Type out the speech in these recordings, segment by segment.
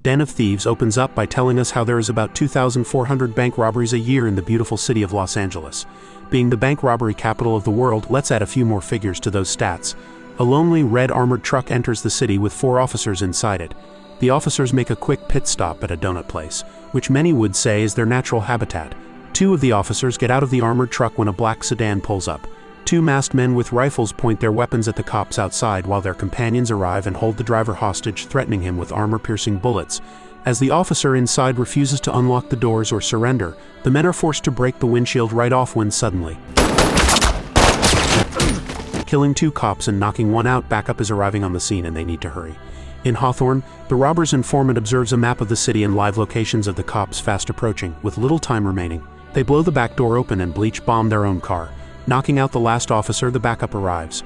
Den of Thieves opens up by telling us how there is about 2,400 bank robberies a year in the beautiful city of Los Angeles. Being the bank robbery capital of the world, let's add a few more figures to those stats. A lonely red armored truck enters the city with 4 officers inside it. The officers make a quick pit stop at a donut place, which many would say is their natural habitat. 2 of the officers get out of the armored truck when a black sedan pulls up. 2 masked men with rifles point their weapons at the cops outside while their companions arrive and hold the driver hostage, threatening him with armor-piercing bullets. As the officer inside refuses to unlock the doors or surrender, the men are forced to break the windshield right off when suddenly killing 2 cops and knocking one out. Backup is arriving on the scene and they need to hurry. In Hawthorne, the robber's informant observes a map of the city and live locations of the cops fast approaching, with little time remaining. They blow the back door open and bleach bomb their own car. Knocking out the last officer, the backup arrives.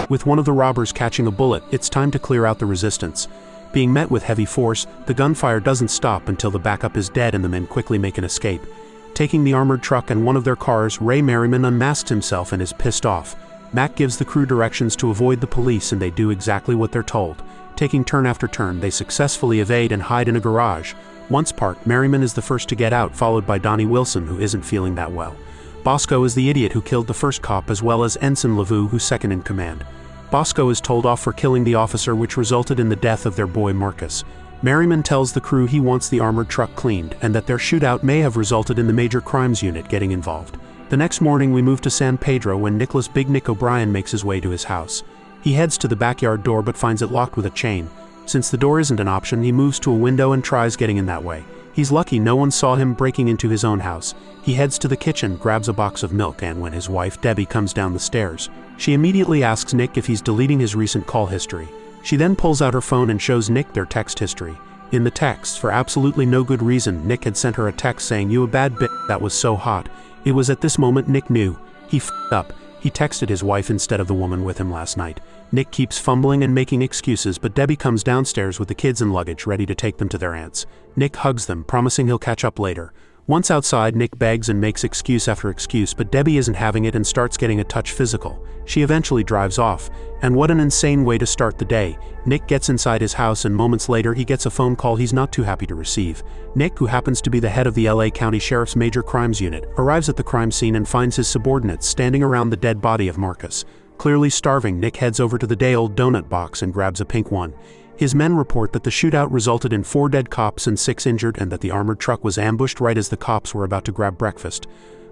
With one of the robbers catching a bullet, it's time to clear out the resistance. Being met with heavy force, the gunfire doesn't stop until the backup is dead and the men quickly make an escape. Taking the armored truck and one of their cars, Ray Merriman unmasks himself and is pissed off. Mac gives the crew directions to avoid the police and they do exactly what they're told. Taking turn after turn, they successfully evade and hide in a garage. Once parked, Merriman is the first to get out, followed by Donnie Wilson, who isn't feeling that well. Bosco is the idiot who killed the first cop, as well as Ensign LaVue, who's second in command. Bosco is told off for killing the officer, which resulted in the death of their boy Marcus. Merriman tells the crew he wants the armored truck cleaned and that their shootout may have resulted in the major crimes unit getting involved. The next morning we move to San Pedro when Nicholas Big Nick O'Brien makes his way to his house. He heads to the backyard door but finds it locked with a chain. Since the door isn't an option, he moves to a window and tries getting in that way. He's lucky no one saw him breaking into his own house. He heads to the kitchen, grabs a box of milk, and when his wife Debbie comes down the stairs, she immediately asks Nick if he's deleting his recent call history. She then pulls out her phone and shows Nick their text history. In the text, for absolutely no good reason, Nick had sent her a text saying, "You a bad bitch, that was so hot." It was at this moment Nick knew. He f***ed up. He texted his wife instead of the woman with him last night. Nick keeps fumbling and making excuses, but Debbie comes downstairs with the kids and luggage ready to take them to their aunt's. Nick hugs them, promising he'll catch up later. Once outside, Nick begs and makes excuse after excuse, but Debbie isn't having it and starts getting a touch physical. She eventually drives off. And what an insane way to start the day. Nick gets inside his house and moments later he gets a phone call he's not too happy to receive. Nick, who happens to be the head of the LA County Sheriff's Major Crimes Unit, arrives at the crime scene and finds his subordinates standing around the dead body of Marcus. Clearly starving, Nick heads over to the day-old donut box and grabs a pink one. His men report that the shootout resulted in 4 dead cops and 6 injured and that the armored truck was ambushed right as the cops were about to grab breakfast.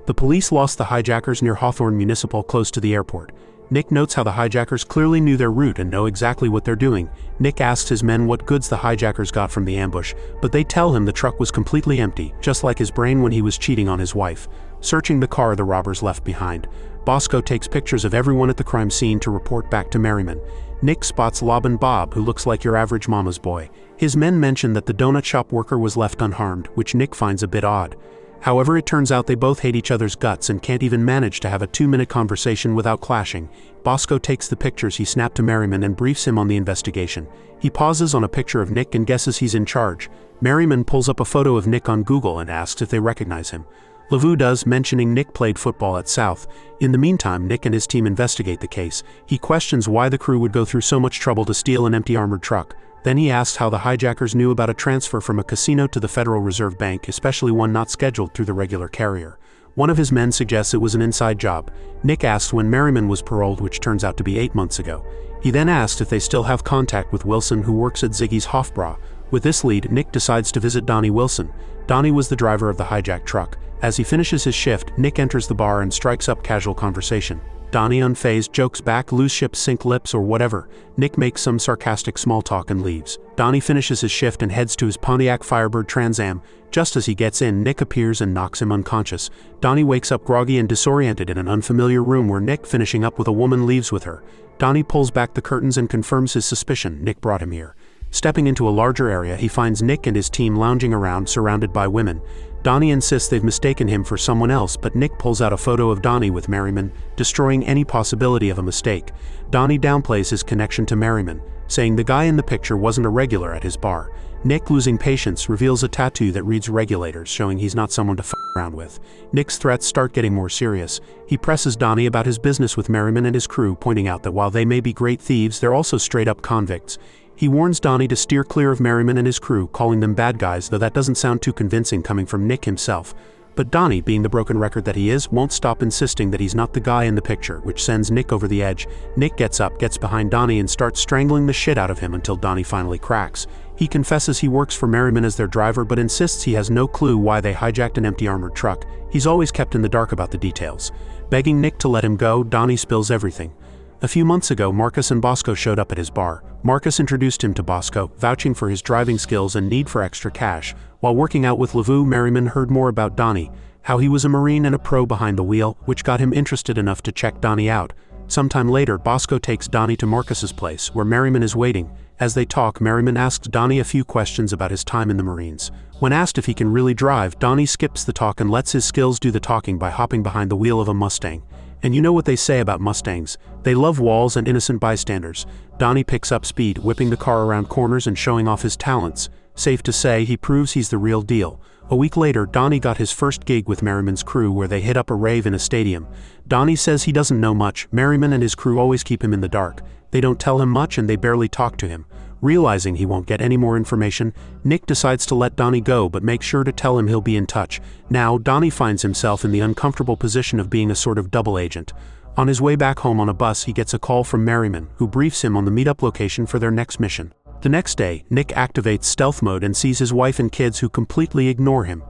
The police lost the hijackers near Hawthorne Municipal, close to the airport. Nick notes how the hijackers clearly knew their route and know exactly what they're doing. Nick asks his men what goods the hijackers got from the ambush, but they tell him the truck was completely empty, just like his brain when he was cheating on his wife. Searching the car the robbers left behind, Bosco takes pictures of everyone at the crime scene to report back to Merriman. Nick spots Lobbin Bob, who looks like your average mama's boy. His men mention that the donut shop worker was left unharmed, which Nick finds a bit odd. However, it turns out they both hate each other's guts and can't even manage to have a 2-minute conversation without clashing. Bosco takes the pictures he snapped to Merriman and briefs him on the investigation. He pauses on a picture of Nick and guesses he's in charge. Merriman pulls up a photo of Nick on Google and asks if they recognize him. LaVue does, mentioning Nick played football at South. In the meantime, Nick and his team investigate the case. He questions why the crew would go through so much trouble to steal an empty armored truck. Then he asks how the hijackers knew about a transfer from a casino to the Federal Reserve Bank, especially one not scheduled through the regular carrier. One of his men suggests it was an inside job. Nick asks when Merriman was paroled, which turns out to be 8 months ago. He then asks if they still have contact with Wilson, who works at Ziggy's Hofbräu. With this lead, Nick decides to visit Donnie Wilson. Donnie was the driver of the hijacked truck. As he finishes his shift, Nick enters the bar and strikes up casual conversation. Donnie, unfazed, jokes back, "Loose ships sink lips," or whatever. Nick makes some sarcastic small talk and leaves. Donnie finishes his shift and heads to his Pontiac Firebird Trans Am. Just as he gets in, Nick appears and knocks him unconscious. Donnie wakes up groggy and disoriented in an unfamiliar room where Nick, finishing up with a woman, leaves with her. Donnie pulls back the curtains and confirms his suspicion: Nick brought him here. Stepping into a larger area, he finds Nick and his team lounging around, surrounded by women. Donnie insists they've mistaken him for someone else, but Nick pulls out a photo of Donnie with Merriman, destroying any possibility of a mistake. Donnie downplays his connection to Merriman, saying the guy in the picture wasn't a regular at his bar. Nick, losing patience, reveals a tattoo that reads regulators, showing he's not someone to f*** around with. Nick's threats start getting more serious. He presses Donnie about his business with Merriman and his crew, pointing out that while they may be great thieves, they're also straight-up convicts. He warns Donnie to steer clear of Merriman and his crew, calling them bad guys, though that doesn't sound too convincing coming from Nick himself. But Donnie, being the broken record that he is, won't stop insisting that he's not the guy in the picture, which sends Nick over the edge. Nick gets up, gets behind Donnie, and starts strangling the shit out of him until Donnie finally cracks. He confesses he works for Merriman as their driver, but insists he has no clue why they hijacked an empty armored truck. He's always kept in the dark about the details. Begging Nick to let him go, Donnie spills everything. A few months ago, Marcus and Bosco showed up at his bar. Marcus introduced him to Bosco, vouching for his driving skills and need for extra cash. While working out with Lavu, Merriman heard more about Donnie, how he was a Marine and a pro behind the wheel, which got him interested enough to check Donnie out. Sometime later, Bosco takes Donnie to Marcus's place, where Merriman is waiting. As they talk, Merriman asks Donnie a few questions about his time in the Marines. When asked if he can really drive, Donnie skips the talk and lets his skills do the talking by hopping behind the wheel of a Mustang. And you know what they say about Mustangs. They love walls and innocent bystanders. Donnie picks up speed, whipping the car around corners and showing off his talents. Safe to say, he proves he's the real deal. A week later, Donnie got his first gig with Merriman's crew, where they hit up a rave in a stadium. Donnie says he doesn't know much. Merriman and his crew always keep him in the dark. They don't tell him much and they barely talk to him. Realizing he won't get any more information, Nick decides to let Donnie go, but makes sure to tell him he'll be in touch. Now, Donnie finds himself in the uncomfortable position of being a sort of double agent. On his way back home on a bus, he gets a call from Merriman, who briefs him on the meetup location for their next mission. The next day, Nick activates stealth mode and sees his wife and kids, who completely ignore him.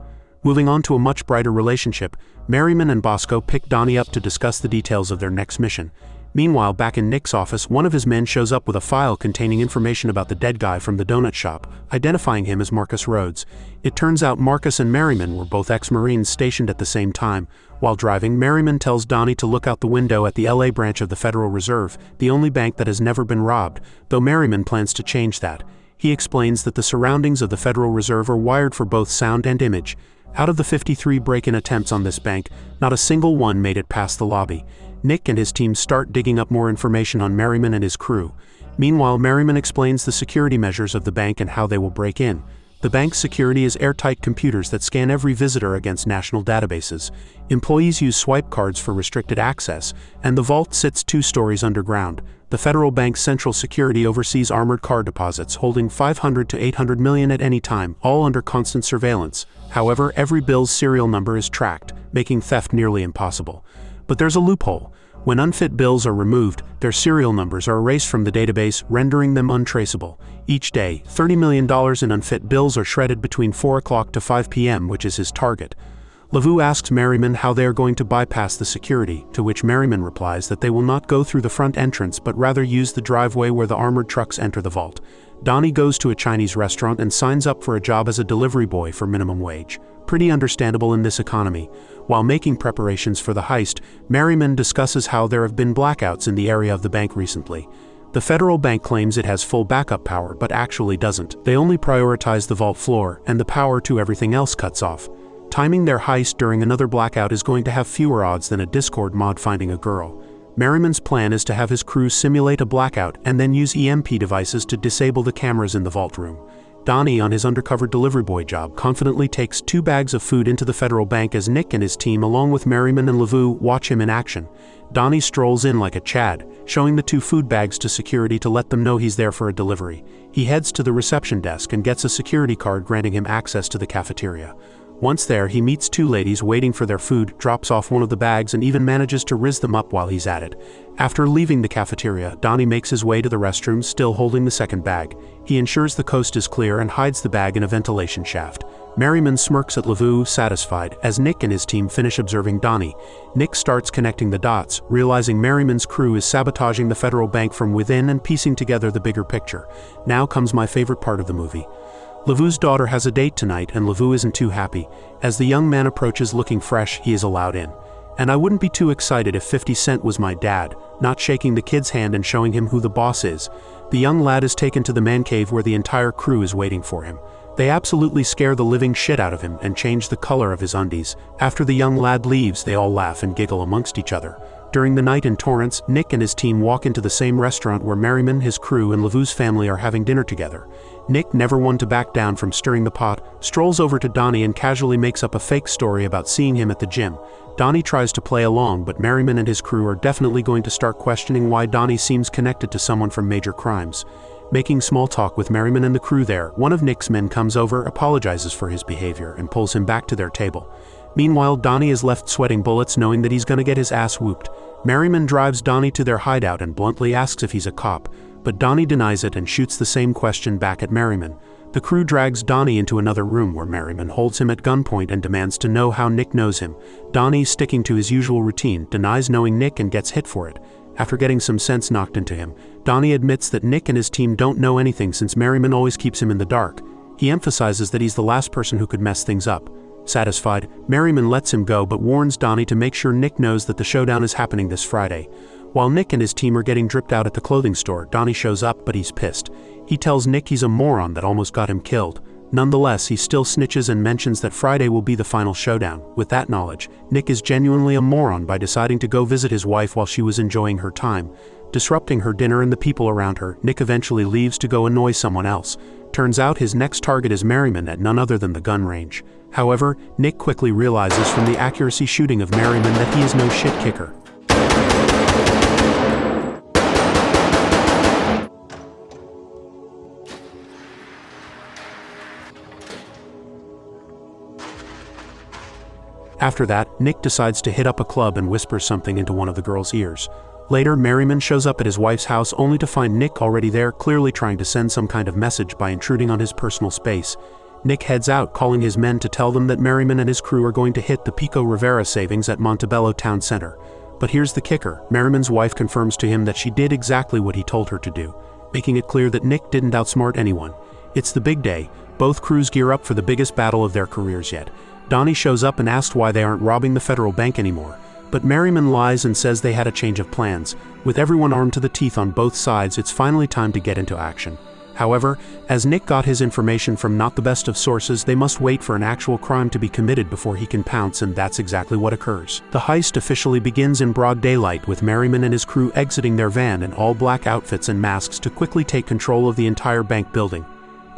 Moving on to a much brighter relationship, Merriman and Bosco pick Donnie up to discuss the details of their next mission. Meanwhile, back in Nick's office, one of his men shows up with a file containing information about the dead guy from the donut shop, identifying him as Marcus Rhodes. It turns out Marcus and Merriman were both ex-Marines stationed at the same time. While driving, Merriman tells Donnie to look out the window at the LA branch of the Federal Reserve, the only bank that has never been robbed, though Merriman plans to change that. He explains that the surroundings of the Federal Reserve are wired for both sound and image. Out of the 53 break-in attempts on this bank, not a single one made it past the lobby. Nick and his team start digging up more information on Merriman and his crew. Meanwhile, Merriman explains the security measures of the bank and how they will break in. The bank's security is airtight computers that scan every visitor against national databases. Employees use swipe cards for restricted access, and the vault sits 2 stories underground. The federal bank's central security oversees armored car deposits holding 500 to 800 million at any time, all under constant surveillance. However, every bill's serial number is tracked, making theft nearly impossible. But there's a loophole. When unfit bills are removed, their serial numbers are erased from the database, rendering them untraceable. Each day, $30 million in unfit bills are shredded between 4 o'clock to 5 p.m., which is his target. Lavu asks Merriman how they are going to bypass the security, to which Merriman replies that they will not go through the front entrance but rather use the driveway where the armored trucks enter the vault. Donnie goes to a Chinese restaurant and signs up for a job as a delivery boy for minimum wage. Pretty understandable in this economy. While making preparations for the heist, Merriman discusses how there have been blackouts in the area of the bank recently. The federal bank claims it has full backup power, but actually doesn't. They only prioritize the vault floor, and the power to everything else cuts off. Timing their heist during another blackout is going to have fewer odds than a Discord mod finding a girl. Merriman's plan is to have his crew simulate a blackout and then use EMP devices to disable the cameras in the vault room. Donnie, on his undercover delivery boy job, confidently takes 2 bags of food into the federal bank as Nick and his team, along with Merriman and Lavu, watch him in action. Donnie strolls in like a Chad, showing the 2 food bags to security to let them know he's there for a delivery. He heads to the reception desk and gets a security card granting him access to the cafeteria. Once there, he meets 2 ladies waiting for their food, drops off one of the bags, and even manages to rizz them up while he's at it. After leaving the cafeteria, Donnie makes his way to the restroom, still holding the second bag. He ensures the coast is clear and hides the bag in a ventilation shaft. Merriman smirks at Lavu, satisfied, as Nick and his team finish observing Donnie. Nick starts connecting the dots, realizing Merriman's crew is sabotaging the federal bank from within and piecing together the bigger picture. Now comes my favorite part of the movie. Lavu's daughter has a date tonight, and Lavu isn't too happy. As the young man approaches looking fresh, he is allowed in. And I wouldn't be too excited if 50 Cent was my dad, not shaking the kid's hand and showing him who the boss is. The young lad is taken to the man cave where the entire crew is waiting for him. They absolutely scare the living shit out of him and change the color of his undies. After the young lad leaves, they all laugh and giggle amongst each other. During the night in Torrance, Nick and his team walk into the same restaurant where Merriman, his crew, and Lavu's family are having dinner together. Nick, never one to back down from stirring the pot, strolls over to Donnie and casually makes up a fake story about seeing him at the gym. Donnie tries to play along, but Merriman and his crew are definitely going to start questioning why Donnie seems connected to someone from major crimes. Making small talk with Merriman and the crew there, one of Nick's men comes over, apologizes for his behavior, and pulls him back to their table. Meanwhile, Donnie is left sweating bullets, knowing that he's gonna get his ass whooped. Merriman drives Donnie to their hideout and bluntly asks if he's a cop, but Donnie denies it and shoots the same question back at Merriman. The crew drags Donnie into another room where Merriman holds him at gunpoint and demands to know how Nick knows him. Donnie, sticking to his usual routine, denies knowing Nick and gets hit for it. After getting some sense knocked into him, Donnie admits that Nick and his team don't know anything since Merriman always keeps him in the dark. He emphasizes that he's the last person who could mess things up. Satisfied, Merriman lets him go but warns Donnie to make sure Nick knows that the showdown is happening this Friday. While Nick and his team are getting dripped out at the clothing store, Donnie shows up, but he's pissed. He tells Nick he's a moron that almost got him killed. Nonetheless, he still snitches and mentions that Friday will be the final showdown. With that knowledge, Nick is genuinely a moron by deciding to go visit his wife while she was enjoying her time. Disrupting her dinner and the people around her, Nick eventually leaves to go annoy someone else. Turns out his next target is Merriman at none other than the gun range. However, Nick quickly realizes from the accuracy shooting of Merriman that he is no shit kicker. After that, Nick decides to hit up a club and whispers something into one of the girls' ears. Later, Merriman shows up at his wife's house only to find Nick already there, clearly trying to send some kind of message by intruding on his personal space. Nick heads out, calling his men to tell them that Merriman and his crew are going to hit the Pico Rivera savings at Montebello Town Center. But here's the kicker: Merriman's wife confirms to him that she did exactly what he told her to do, making it clear that Nick didn't outsmart anyone. It's the big day. Both crews gear up for the biggest battle of their careers yet. Donnie shows up and asks why they aren't robbing the federal bank anymore, but Merriman lies and says they had a change of plans. With everyone armed to the teeth on both sides, it's finally time to get into action. However, as Nick got his information from not the best of sources, they must wait for an actual crime to be committed before he can pounce, and that's exactly what occurs. The heist officially begins in broad daylight, with Merriman and his crew exiting their van in all black outfits and masks to quickly take control of the entire bank building.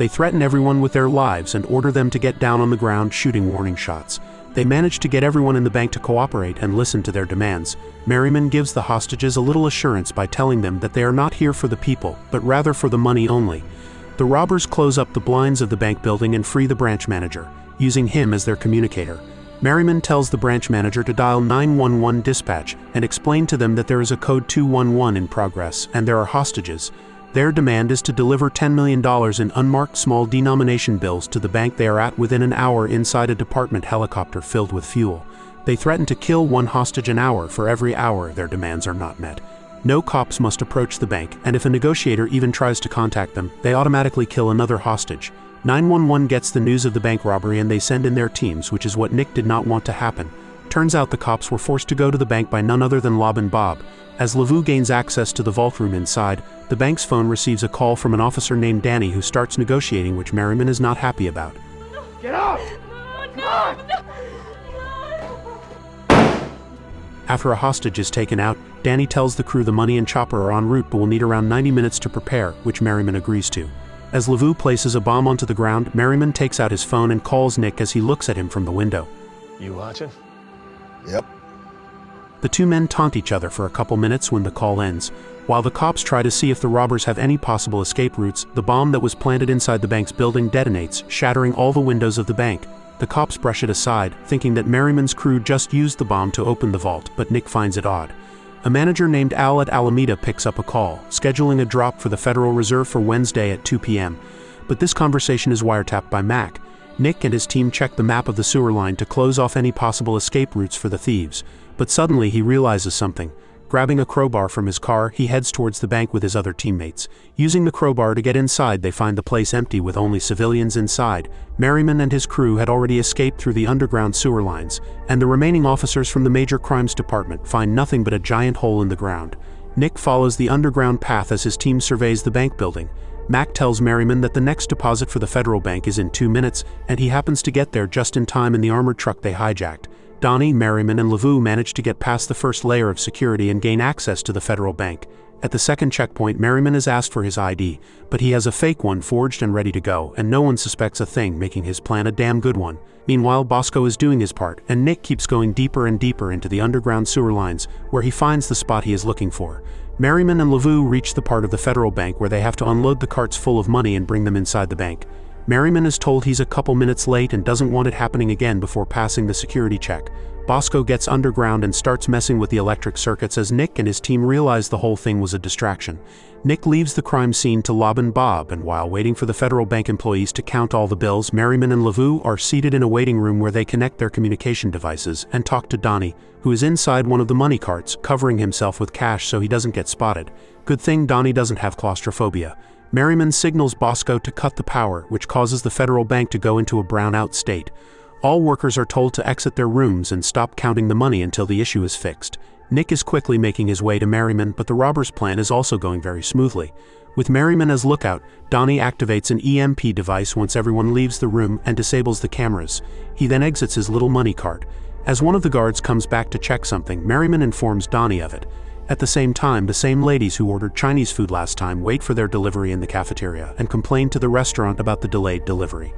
They threaten everyone with their lives and order them to get down on the ground, shooting warning shots. They manage to get everyone in the bank to cooperate and listen to their demands. Merriman gives the hostages a little assurance by telling them that they are not here for the people, but rather for the money only. The robbers close up the blinds of the bank building and free the branch manager, using him as their communicator. Merriman tells the branch manager to dial 911 dispatch and explain to them that there is a code 211 in progress and there are hostages. Their demand is to deliver $10 million in unmarked small denomination bills to the bank they are at within an hour inside a department helicopter filled with fuel. They threaten to kill one hostage an hour for every hour their demands are not met. No cops must approach the bank, and if a negotiator even tries to contact them, they automatically kill another hostage. 911 gets the news of the bank robbery and they send in their teams, which is what Nick did not want to happen. Turns out the cops were forced to go to the bank by none other than Lob and Bob. As Lavu gains access to the vault room inside, the bank's phone receives a call from an officer named Danny who starts negotiating, which Merriman is not happy about. Get out! No. After a hostage is taken out, Danny tells the crew the money and chopper are en route but will need around 90 minutes to prepare, which Merriman agrees to. As Lavu places a bomb onto the ground, Merriman takes out his phone and calls Nick as he looks at him from the window. You watching? Yep. The two men taunt each other for a couple minutes when the call ends. While the cops try to see if the robbers have any possible escape routes, the bomb that was planted inside the bank's building detonates, shattering all the windows of the bank. The cops brush it aside, thinking that Merriman's crew just used the bomb to open the vault, but Nick finds it odd. A manager named Al at Alameda picks up a call, scheduling a drop for the Federal Reserve for Wednesday at 2 p.m. But this conversation is wiretapped by Mac. Nick and his team check the map of the sewer line to close off any possible escape routes for the thieves. But suddenly he realizes something. Grabbing a crowbar from his car, he heads towards the bank with his other teammates. Using the crowbar to get inside, they find the place empty with only civilians inside. Merriman and his crew had already escaped through the underground sewer lines, and the remaining officers from the Major Crimes Department find nothing but a giant hole in the ground. Nick follows the underground path as his team surveys the bank building. Mac tells Merriman that the next deposit for the federal bank is in 2 minutes, and he happens to get there just in time in the armored truck they hijacked. Donnie, Merriman, and Lavu manage to get past the first layer of security and gain access to the federal bank. At the second checkpoint, Merriman is asked for his ID, but he has a fake one forged and ready to go, and no one suspects a thing, making his plan a damn good one. Meanwhile, Bosco is doing his part, and Nick keeps going deeper and deeper into the underground sewer lines, where he finds the spot he is looking for. Merriman and Lavu reach the part of the federal bank where they have to unload the carts full of money and bring them inside the bank. Merriman is told he's a couple minutes late and doesn't want it happening again before passing the security check. Bosco gets underground and starts messing with the electric circuits as Nick and his team realize the whole thing was a distraction. Nick leaves the crime scene to Lob and Bob, and while waiting for the federal bank employees to count all the bills, Merriman and Lavu are seated in a waiting room where they connect their communication devices and talk to Donnie, who is inside one of the money carts, covering himself with cash so he doesn't get spotted. Good thing Donnie doesn't have claustrophobia. Merriman signals Bosco to cut the power, which causes the federal bank to go into a brown-out state. All workers are told to exit their rooms and stop counting the money until the issue is fixed. Nick is quickly making his way to Merriman, but the robbers' plan is also going very smoothly. With Merriman as lookout, Donnie activates an EMP device once everyone leaves the room and disables the cameras. He then exits his little money cart. As one of the guards comes back to check something, Merriman informs Donnie of it. At the same time, the same ladies who ordered Chinese food last time wait for their delivery in the cafeteria and complain to the restaurant about the delayed delivery.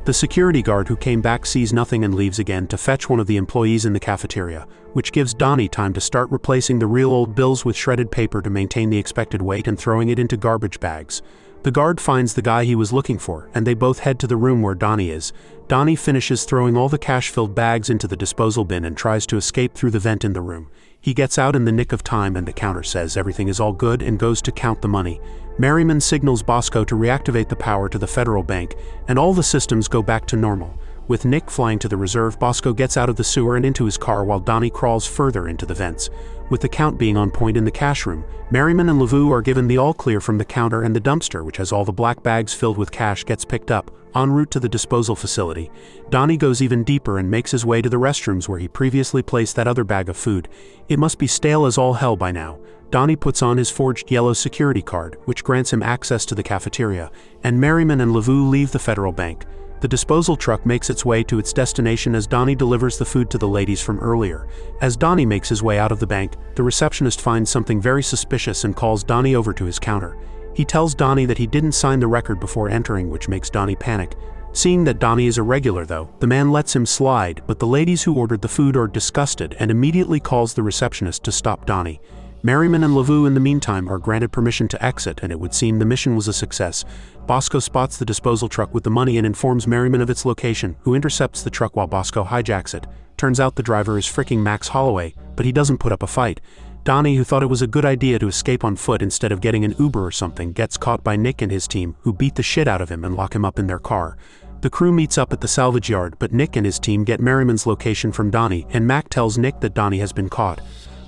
The security guard who came back sees nothing and leaves again to fetch one of the employees in the cafeteria, which gives Donnie time to start replacing the real old bills with shredded paper to maintain the expected weight and throwing it into garbage bags. The guard finds the guy he was looking for, and they both head to the room where Donnie is. Donnie finishes throwing all the cash-filled bags into the disposal bin and tries to escape through the vent in the room. He gets out in the nick of time and the counter says everything is all good and goes to count the money. Merriman signals Bosco to reactivate the power to the federal bank, and all the systems go back to normal. With Nick flying to the reserve, Bosco gets out of the sewer and into his car while Donnie crawls further into the vents. With the count being on point in the cash room, Merriman and Lavu are given the all-clear from the counter, and the dumpster, which has all the black bags filled with cash, gets picked up. En route to the disposal facility, Donnie goes even deeper and makes his way to the restrooms where he previously placed that other bag of food. It must be stale as all hell by now. Donnie puts on his forged yellow security card, which grants him access to the cafeteria, and Merriman and Lavu leave the federal bank. The disposal truck makes its way to its destination as Donnie delivers the food to the ladies from earlier. As Donnie makes his way out of the bank, the receptionist finds something very suspicious and calls Donnie over to his counter. He tells Donnie that he didn't sign the record before entering, which makes Donnie panic. Seeing that Donnie is a regular though, the man lets him slide, but the ladies who ordered the food are disgusted and immediately calls the receptionist to stop Donnie. Merriman and Lavu in the meantime are granted permission to exit, and it would seem the mission was a success. Bosco spots the disposal truck with the money and informs Merriman of its location, who intercepts the truck while Bosco hijacks it. Turns out the driver is fricking Max Holloway, but he doesn't put up a fight. Donnie, who thought it was a good idea to escape on foot instead of getting an Uber or something, gets caught by Nick and his team, who beat the shit out of him and lock him up in their car. The crew meets up at the salvage yard, but Nick and his team get Merriman's location from Donnie, and Mac tells Nick that Donnie has been caught.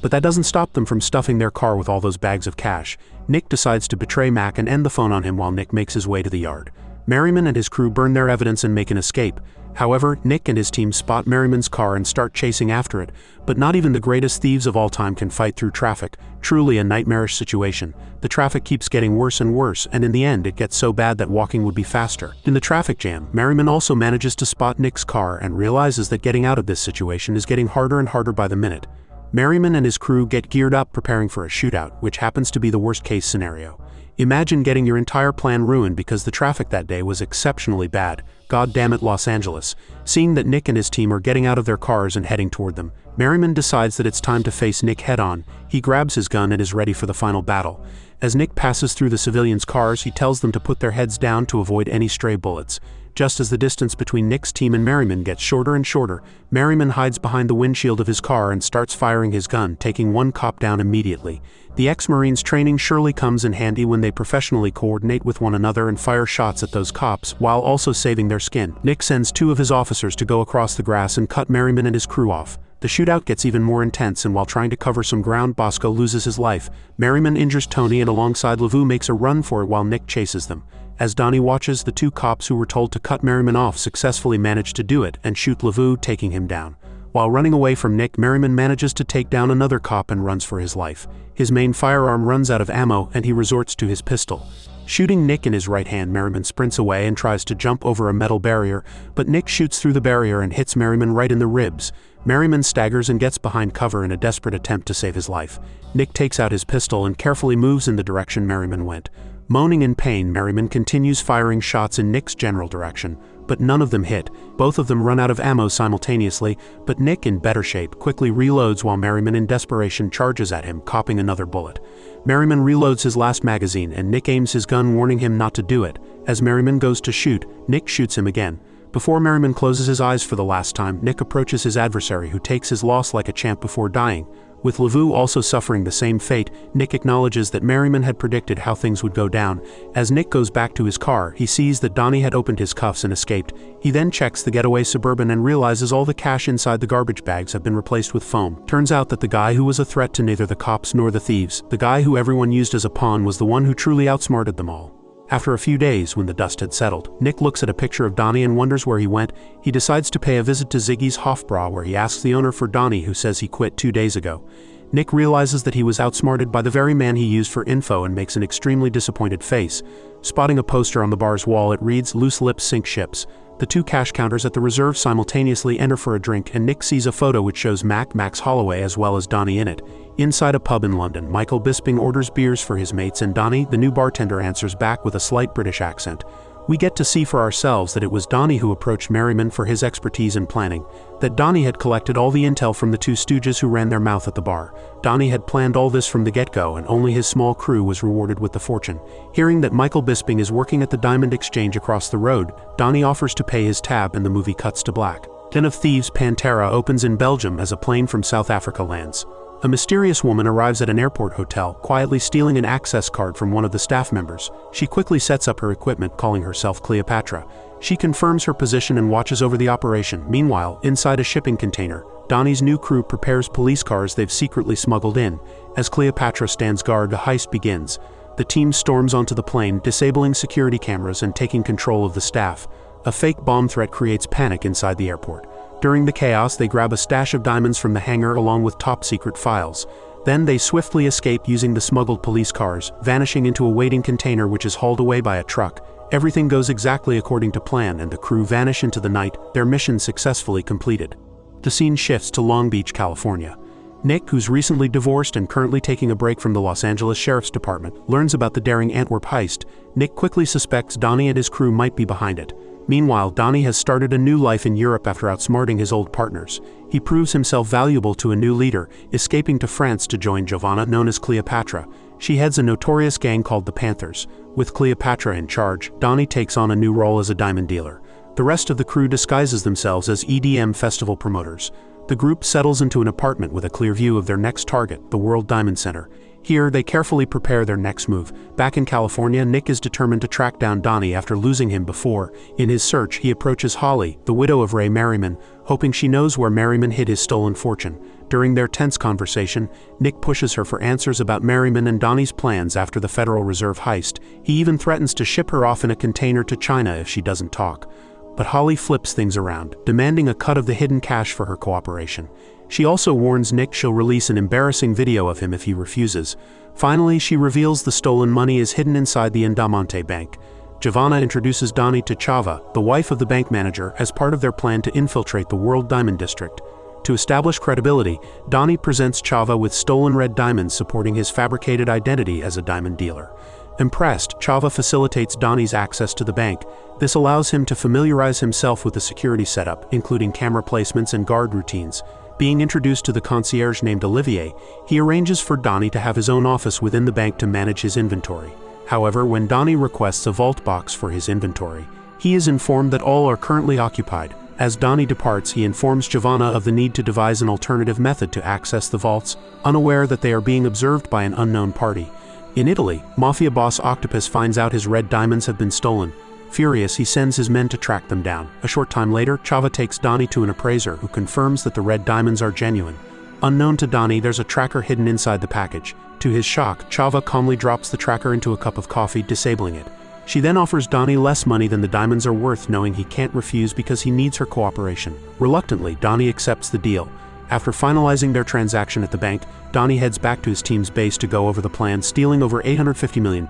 But that doesn't stop them from stuffing their car with all those bags of cash. Nick decides to betray Mac and end the phone on him while Nick makes his way to the yard. Merriman and his crew burn their evidence and make an escape. However, Nick and his team spot Merriman's car and start chasing after it, but not even the greatest thieves of all time can fight through traffic. Truly a nightmarish situation. The traffic keeps getting worse and worse, and in the end it gets so bad that walking would be faster. In the traffic jam, Merriman also manages to spot Nick's car and realizes that getting out of this situation is getting harder and harder by the minute. Merriman and his crew get geared up preparing for a shootout, which happens to be the worst-case scenario. Imagine getting your entire plan ruined because the traffic that day was exceptionally bad. God damn it, Los Angeles. Seeing that Nick and his team are getting out of their cars and heading toward them, Merriman decides that it's time to face Nick head-on. He grabs his gun and is ready for the final battle. As Nick passes through the civilians' cars, he tells them to put their heads down to avoid any stray bullets. Just as the distance between Nick's team and Merriman gets shorter and shorter, Merriman hides behind the windshield of his car and starts firing his gun, taking one cop down immediately. The ex-Marines' training surely comes in handy when they professionally coordinate with one another and fire shots at those cops, while also saving their skin. Nick sends two of his officers to go across the grass and cut Merriman and his crew off. The shootout gets even more intense, and while trying to cover some ground, Bosco loses his life. Merriman injures Tony, and alongside Lavu makes a run for it while Nick chases them. As Donnie watches, the two cops who were told to cut Merriman off successfully manage to do it and shoot Lavu, taking him down. While running away from Nick, Merriman manages to take down another cop and runs for his life. His main firearm runs out of ammo, and he resorts to his pistol. Shooting Nick in his right hand, Merriman sprints away and tries to jump over a metal barrier, but Nick shoots through the barrier and hits Merriman right in the ribs. Merriman staggers and gets behind cover in a desperate attempt to save his life. Nick takes out his pistol and carefully moves in the direction Merriman went. Moaning in pain, Merriman continues firing shots in Nick's general direction, but none of them hit. Both of them run out of ammo simultaneously, but Nick, in better shape, quickly reloads while Merriman in desperation charges at him, copping another bullet. Merriman reloads his last magazine, and Nick aims his gun, warning him not to do it. As Merriman goes to shoot, Nick shoots him again. Before Merriman closes his eyes for the last time, Nick approaches his adversary, who takes his loss like a champ before dying. With Lavu also suffering the same fate, Nick acknowledges that Merriman had predicted how things would go down. As Nick goes back to his car, he sees that Donnie had opened his cuffs and escaped. He then checks the getaway Suburban and realizes all the cash inside the garbage bags have been replaced with foam. Turns out that the guy who was a threat to neither the cops nor the thieves, the guy who everyone used as a pawn, was the one who truly outsmarted them all. After a few days, when the dust had settled, Nick looks at a picture of Donnie and wonders where he went. He decides to pay a visit to Ziggy's Hofbräu, where he asks the owner for Donnie, who says he quit 2 days ago. Nick realizes that he was outsmarted by the very man he used for info and makes an extremely disappointed face. Spotting a poster on the bar's wall, it reads, "Loose lips sink ships." The two cash counters at the reserve simultaneously enter for a drink, and Nick sees a photo which shows Max Holloway as well as Donnie in it. Inside a pub in London, Michael Bisping orders beers for his mates, and Donnie, the new bartender, answers back with a slight British accent. We get to see for ourselves that it was Donnie who approached Merriman for his expertise in planning, that Donnie had collected all the intel from the two stooges who ran their mouth at the bar. Donnie had planned all this from the get-go, and only his small crew was rewarded with the fortune. Hearing that Michael Bisping is working at the Diamond Exchange across the road, Donnie offers to pay his tab, and the movie cuts to black. Den of Thieves Pantera opens in Belgium as a plane from South Africa lands. A mysterious woman arrives at an airport hotel, quietly stealing an access card from one of the staff members. She quickly sets up her equipment, calling herself Cleopatra. She confirms her position and watches over the operation. Meanwhile, inside a shipping container, Donnie's new crew prepares police cars they've secretly smuggled in. As Cleopatra stands guard, the heist begins. The team storms onto the plane, disabling security cameras and taking control of the staff. A fake bomb threat creates panic inside the airport. During the chaos, they grab a stash of diamonds from the hangar along with top-secret files. Then they swiftly escape using the smuggled police cars, vanishing into a waiting container which is hauled away by a truck. Everything goes exactly according to plan, and the crew vanish into the night, their mission successfully completed. The scene shifts to Long Beach, California. Nick, who's recently divorced and currently taking a break from the Los Angeles Sheriff's Department, learns about the daring Antwerp heist. Nick quickly suspects Donnie and his crew might be behind it. Meanwhile, Donnie has started a new life in Europe after outsmarting his old partners. He proves himself valuable to a new leader, escaping to France to join Giovanna, known as Cleopatra. She heads a notorious gang called the Panthers. With Cleopatra in charge, Donnie takes on a new role as a diamond dealer. The rest of the crew disguises themselves as EDM festival promoters. The group settles into an apartment with a clear view of their next target, the World Diamond Center. Here, they carefully prepare their next move. Back in California, Nick is determined to track down Donnie after losing him before. In his search, he approaches Holly, the widow of Ray Merriman, hoping she knows where Merriman hid his stolen fortune. During their tense conversation, Nick pushes her for answers about Merriman and Donnie's plans after the Federal Reserve heist. He even threatens to ship her off in a container to China if she doesn't talk. But Holly flips things around, demanding a cut of the hidden cash for her cooperation. She also warns Nick she'll release an embarrassing video of him if he refuses. Finally, she reveals the stolen money is hidden inside the Endamante Bank. Giovanna introduces Donnie to Chava, the wife of the bank manager, as part of their plan to infiltrate the World Diamond District. To establish credibility, Donnie presents Chava with stolen red diamonds supporting his fabricated identity as a diamond dealer. Impressed, Chava facilitates Donnie's access to the bank. This allows him to familiarize himself with the security setup, including camera placements and guard routines. Being introduced to the concierge named Olivier, he arranges for Donnie to have his own office within the bank to manage his inventory. However, when Donnie requests a vault box for his inventory, he is informed that all are currently occupied. As Donnie departs, he informs Giovanna of the need to devise an alternative method to access the vaults, unaware that they are being observed by an unknown party. In Italy, Mafia boss Octopus finds out his red diamonds have been stolen. Furious, he sends his men to track them down. A short time later, Chava takes Donnie to an appraiser who confirms that the red diamonds are genuine. Unknown to Donnie, there's a tracker hidden inside the package. To his shock, Chava calmly drops the tracker into a cup of coffee, disabling it. She then offers Donnie less money than the diamonds are worth, knowing he can't refuse because he needs her cooperation. Reluctantly, Donnie accepts the deal. After finalizing their transaction at the bank, Donnie heads back to his team's base to go over the plan, stealing over £850 million.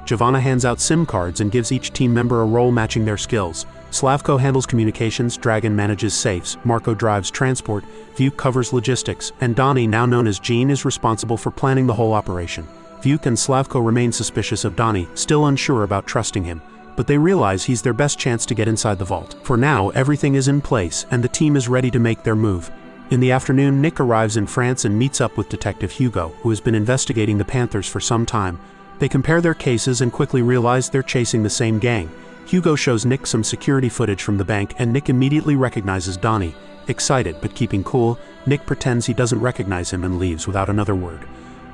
Giovanna hands out SIM cards and gives each team member a role matching their skills. Slavko handles communications, Dragon manages safes, Marco drives transport, Vuk covers logistics, and Donnie, now known as Gene, is responsible for planning the whole operation. Vuk and Slavko remain suspicious of Donnie, still unsure about trusting him, but they realize he's their best chance to get inside the vault. For now, everything is in place, and the team is ready to make their move. In the afternoon, Nick arrives in France and meets up with Detective Hugo, who has been investigating the Panthers for some time. They compare their cases and quickly realize they're chasing the same gang. Hugo shows Nick some security footage from the bank, and Nick immediately recognizes Donnie. Excited but keeping cool, Nick pretends he doesn't recognize him and leaves without another word.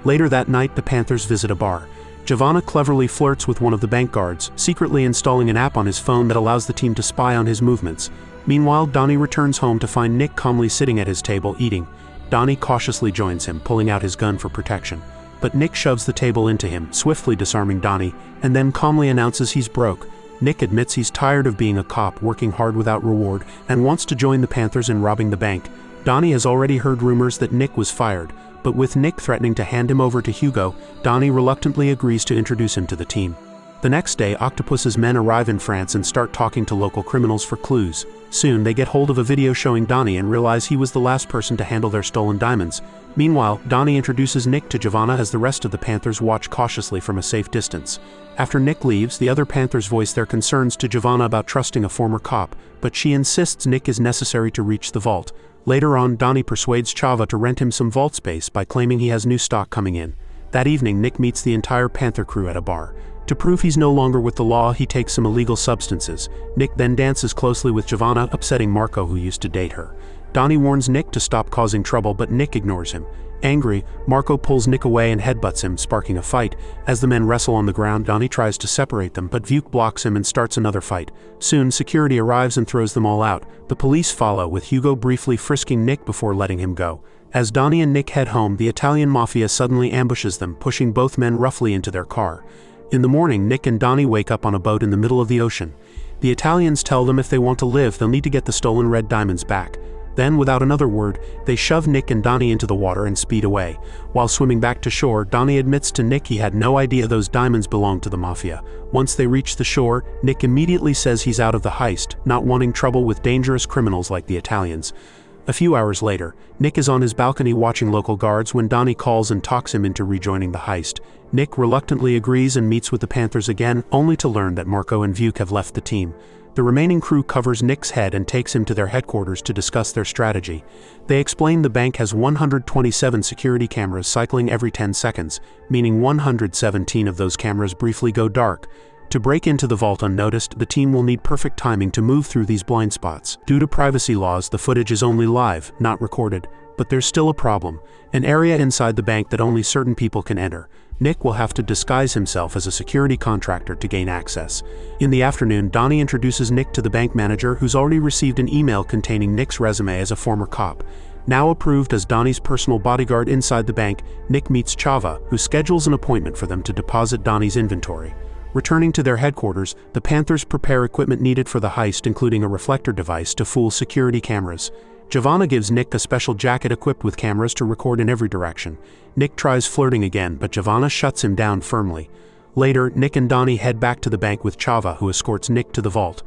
Later that night, the Panthers visit a bar. Giovanna cleverly flirts with one of the bank guards, secretly installing an app on his phone that allows the team to spy on his movements. Meanwhile, Donnie returns home to find Nick calmly sitting at his table eating. Donnie cautiously joins him, pulling out his gun for protection. But Nick shoves the table into him, swiftly disarming Donnie, and then calmly announces he's broke. Nick admits he's tired of being a cop, working hard without reward, and wants to join the Panthers in robbing the bank. Donnie has already heard rumors that Nick was fired, but with Nick threatening to hand him over to Hugo, Donnie reluctantly agrees to introduce him to the team. The next day, Octopus's men arrive in France and start talking to local criminals for clues. Soon, they get hold of a video showing Donnie and realize he was the last person to handle their stolen diamonds. Meanwhile, Donnie introduces Nick to Giovanna as the rest of the Panthers watch cautiously from a safe distance. After Nick leaves, the other Panthers voice their concerns to Giovanna about trusting a former cop, but she insists Nick is necessary to reach the vault. Later on, Donnie persuades Chava to rent him some vault space by claiming he has new stock coming in. That evening, Nick meets the entire Panther crew at a bar. To prove he's no longer with the law, he takes some illegal substances. Nick then dances closely with Giovanna, upsetting Marco, who used to date her. Donnie warns Nick to stop causing trouble, but Nick ignores him. Angry, Marco pulls Nick away and headbutts him, sparking a fight. As the men wrestle on the ground, Donnie tries to separate them, but Vuk blocks him and starts another fight. Soon, security arrives and throws them all out. The police follow, with Hugo briefly frisking Nick before letting him go. As Donnie and Nick head home, the Italian mafia suddenly ambushes them, pushing both men roughly into their car. In the morning, Nick and Donnie wake up on a boat in the middle of the ocean. The Italians tell them if they want to live, they'll need to get the stolen red diamonds back. Then, without another word, they shove Nick and Donnie into the water and speed away. While swimming back to shore, Donnie admits to Nick he had no idea those diamonds belonged to the mafia. Once they reach the shore, Nick immediately says he's out of the heist, not wanting trouble with dangerous criminals like the Italians. A few hours later, Nick is on his balcony watching local guards when Donnie calls and talks him into rejoining the heist. Nick reluctantly agrees and meets with the Panthers again, only to learn that Marco and Vuk have left the team. The remaining crew covers Nick's head and takes him to their headquarters to discuss their strategy. They explain the bank has 127 security cameras cycling every 10 seconds, meaning 117 of those cameras briefly go dark. To break into the vault unnoticed, the team will need perfect timing to move through these blind spots. Due to privacy laws, the footage is only live, not recorded. But there's still a problem, an area inside the bank that only certain people can enter. Nick will have to disguise himself as a security contractor to gain access. In the afternoon, Donnie introduces Nick to the bank manager, who's already received an email containing Nick's resume as a former cop. Now approved as Donnie's personal bodyguard inside the bank, Nick meets Chava, who schedules an appointment for them to deposit Donnie's inventory. Returning to their headquarters, the Panthers prepare equipment needed for the heist, including a reflector device to fool security cameras. Giovanna gives Nick a special jacket equipped with cameras to record in every direction. Nick tries flirting again, but Giovanna shuts him down firmly. Later, Nick and Donnie head back to the bank with Chava, who escorts Nick to the vault.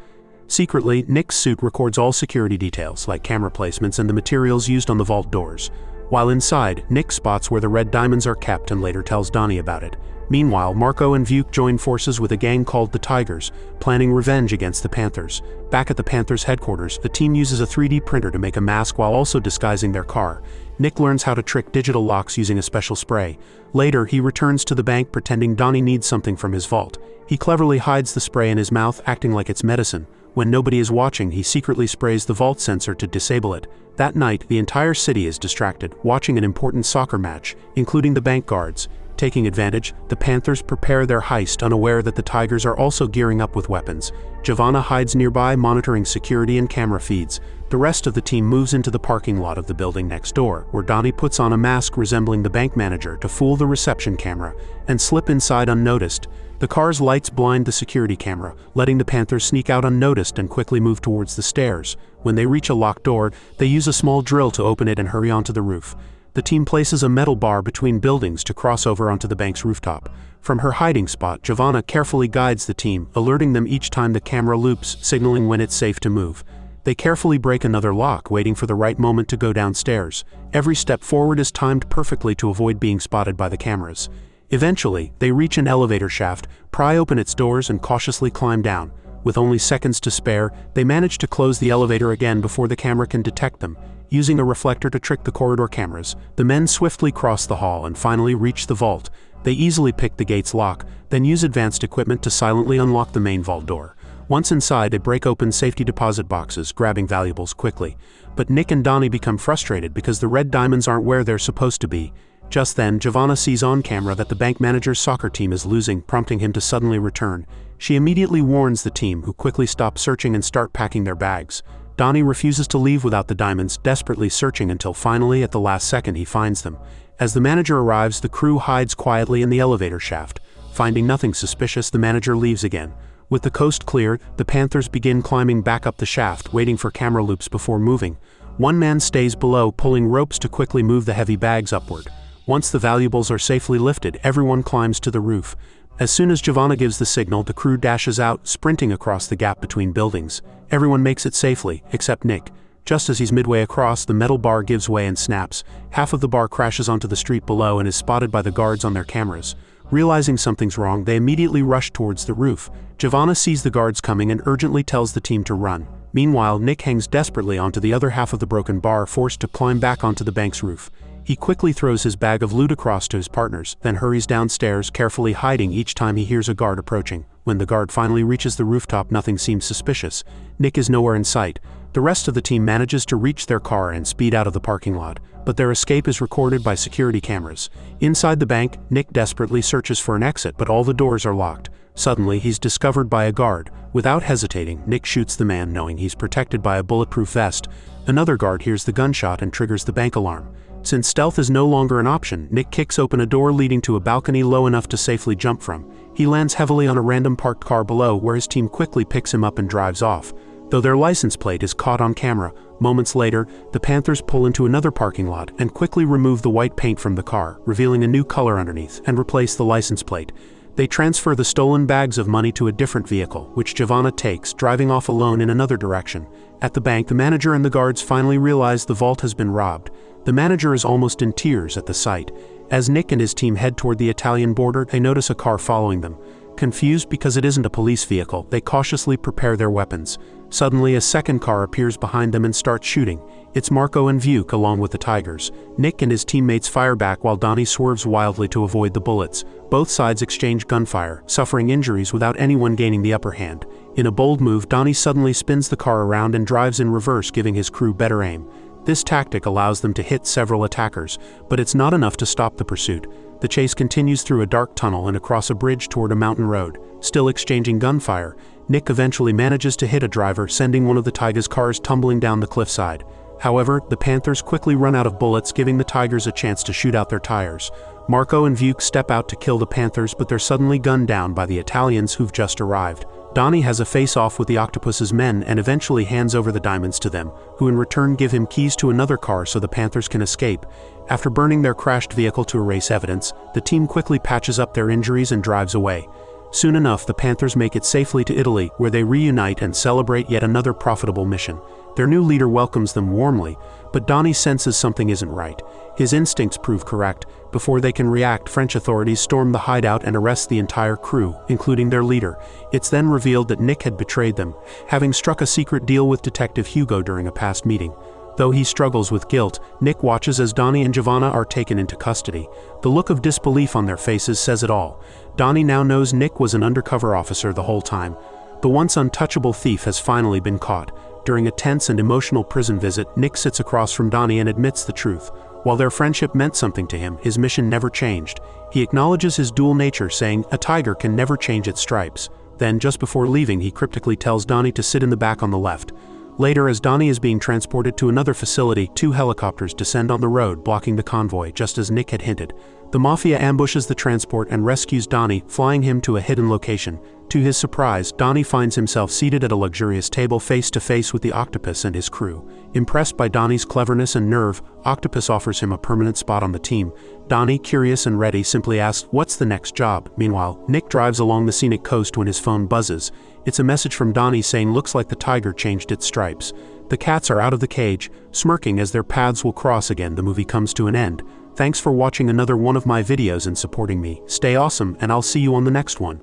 Secretly, Nick's suit records all security details, like camera placements and the materials used on the vault doors. While inside, Nick spots where the red diamonds are kept and later tells Donnie about it. Meanwhile, Marco and Vuk join forces with a gang called the Tigers, planning revenge against the Panthers. Back at the Panthers' headquarters, the team uses a 3D printer to make a mask while also disguising their car. Nick learns how to trick digital locks using a special spray. Later, he returns to the bank pretending Donnie needs something from his vault. He cleverly hides the spray in his mouth, acting like it's medicine. When nobody is watching, he secretly sprays the vault sensor to disable it. That night, the entire city is distracted, watching an important soccer match, including the bank guards. Taking advantage, the Panthers prepare their heist, unaware that the Tigers are also gearing up with weapons. Giovanna hides nearby, monitoring security and camera feeds. The rest of the team moves into the parking lot of the building next door, where Donnie puts on a mask resembling the bank manager to fool the reception camera and slip inside unnoticed. The car's lights blind the security camera, letting the Panthers sneak out unnoticed and quickly move towards the stairs. When they reach a locked door, they use a small drill to open it and hurry onto the roof. The team places a metal bar between buildings to cross over onto the bank's rooftop. From her hiding spot, Giovanna carefully guides the team, alerting them each time the camera loops, signaling when it's safe to move. They carefully break another lock, waiting for the right moment to go downstairs. Every step forward is timed perfectly to avoid being spotted by the cameras. Eventually, they reach an elevator shaft, pry open its doors and cautiously climb down. With only seconds to spare, they manage to close the elevator again before the camera can detect them. Using a reflector to trick the corridor cameras, the men swiftly cross the hall and finally reach the vault. They easily pick the gate's lock, then use advanced equipment to silently unlock the main vault door. Once inside, they break open safety deposit boxes, grabbing valuables quickly. But Nick and Donnie become frustrated because the red diamonds aren't where they're supposed to be. Just then, Giovanna sees on camera that the bank manager's soccer team is losing, prompting him to suddenly return. She immediately warns the team, who quickly stop searching and start packing their bags. Donnie refuses to leave without the diamonds, desperately searching until finally, at the last second, he finds them. As the manager arrives, the crew hides quietly in the elevator shaft. Finding nothing suspicious, the manager leaves again. With the coast clear, the Panthers begin climbing back up the shaft, waiting for camera loops before moving. One man stays below, pulling ropes to quickly move the heavy bags upward. Once the valuables are safely lifted, everyone climbs to the roof. As soon as Giovanna gives the signal, the crew dashes out, sprinting across the gap between buildings. Everyone makes it safely, except Nick. Just as he's midway across, the metal bar gives way and snaps. Half of the bar crashes onto the street below and is spotted by the guards on their cameras. Realizing something's wrong, they immediately rush towards the roof. Giovanna sees the guards coming and urgently tells the team to run. Meanwhile, Nick hangs desperately onto the other half of the broken bar, forced to climb back onto the bank's roof. He quickly throws his bag of loot across to his partners, then hurries downstairs, carefully hiding each time he hears a guard approaching. When the guard finally reaches the rooftop, nothing seems suspicious. Nick is nowhere in sight. The rest of the team manages to reach their car and speed out of the parking lot, but their escape is recorded by security cameras. Inside the bank, Nick desperately searches for an exit, but all the doors are locked. Suddenly, he's discovered by a guard. Without hesitating, Nick shoots the man, knowing he's protected by a bulletproof vest. Another guard hears the gunshot and triggers the bank alarm. Since stealth is no longer an option, Nick kicks open a door leading to a balcony low enough to safely jump from. He lands heavily on a random parked car below, where his team quickly picks him up and drives off. Though their license plate is caught on camera, moments later, the Panthers pull into another parking lot and quickly remove the white paint from the car, revealing a new color underneath, and replace the license plate. They transfer the stolen bags of money to a different vehicle, which Giovanna takes, driving off alone in another direction. At the bank, the manager and the guards finally realize the vault has been robbed. The manager is almost in tears at the sight. As Nick and his team head toward the Italian border, they notice a car following them. Confused because it isn't a police vehicle, they cautiously prepare their weapons. Suddenly, a second car appears behind them and starts shooting. It's Marco and Vuke along with the Tigers. Nick and his teammates fire back while Donnie swerves wildly to avoid the bullets. Both sides exchange gunfire, suffering injuries without anyone gaining the upper hand. In a bold move, Donnie suddenly spins the car around and drives in reverse, giving his crew better aim. This tactic allows them to hit several attackers, but it's not enough to stop the pursuit. The chase continues through a dark tunnel and across a bridge toward a mountain road. Still exchanging gunfire, Nick eventually manages to hit a driver, sending one of the Tigers' cars tumbling down the cliffside. However, the Panthers quickly run out of bullets, giving the Tigers a chance to shoot out their tires. Marco and Vuke step out to kill the Panthers, but they're suddenly gunned down by the Italians who've just arrived. Donnie has a face-off with the Octopus's men and eventually hands over the diamonds to them, who in return give him keys to another car so the Panthers can escape. After burning their crashed vehicle to erase evidence, the team quickly patches up their injuries and drives away. Soon enough, the Panthers make it safely to Italy, where they reunite and celebrate yet another profitable mission. Their new leader welcomes them warmly, but Donnie senses something isn't right. His instincts prove correct. Before they can react, French authorities storm the hideout and arrest the entire crew, including their leader. It's then revealed that Nick had betrayed them, having struck a secret deal with Detective Hugo during a past meeting. Though he struggles with guilt, Nick watches as Donnie and Giovanna are taken into custody. The look of disbelief on their faces says it all. Donnie now knows Nick was an undercover officer the whole time. The once untouchable thief has finally been caught. During a tense and emotional prison visit, Nick sits across from Donnie and admits the truth. While their friendship meant something to him, his mission never changed. He acknowledges his dual nature, saying, "A tiger can never change its stripes." Then, just before leaving, he cryptically tells Donnie to sit in the back on the left. Later, as Donnie is being transported to another facility, 2 helicopters descend on the road, blocking the convoy, just as Nick had hinted. The Mafia ambushes the transport and rescues Donnie, flying him to a hidden location. To his surprise, Donnie finds himself seated at a luxurious table face to face with the Octopus and his crew. Impressed by Donnie's cleverness and nerve, Octopus offers him a permanent spot on the team. Donnie, curious and ready, simply asks, "What's the next job?" Meanwhile, Nick drives along the scenic coast when his phone buzzes. It's a message from Donnie saying, "Looks like the tiger changed its stripes." The cats are out of the cage, smirking as their paths will cross again. The movie comes to an end. Thanks for watching another one of my videos and supporting me. Stay awesome, and I'll see you on the next one.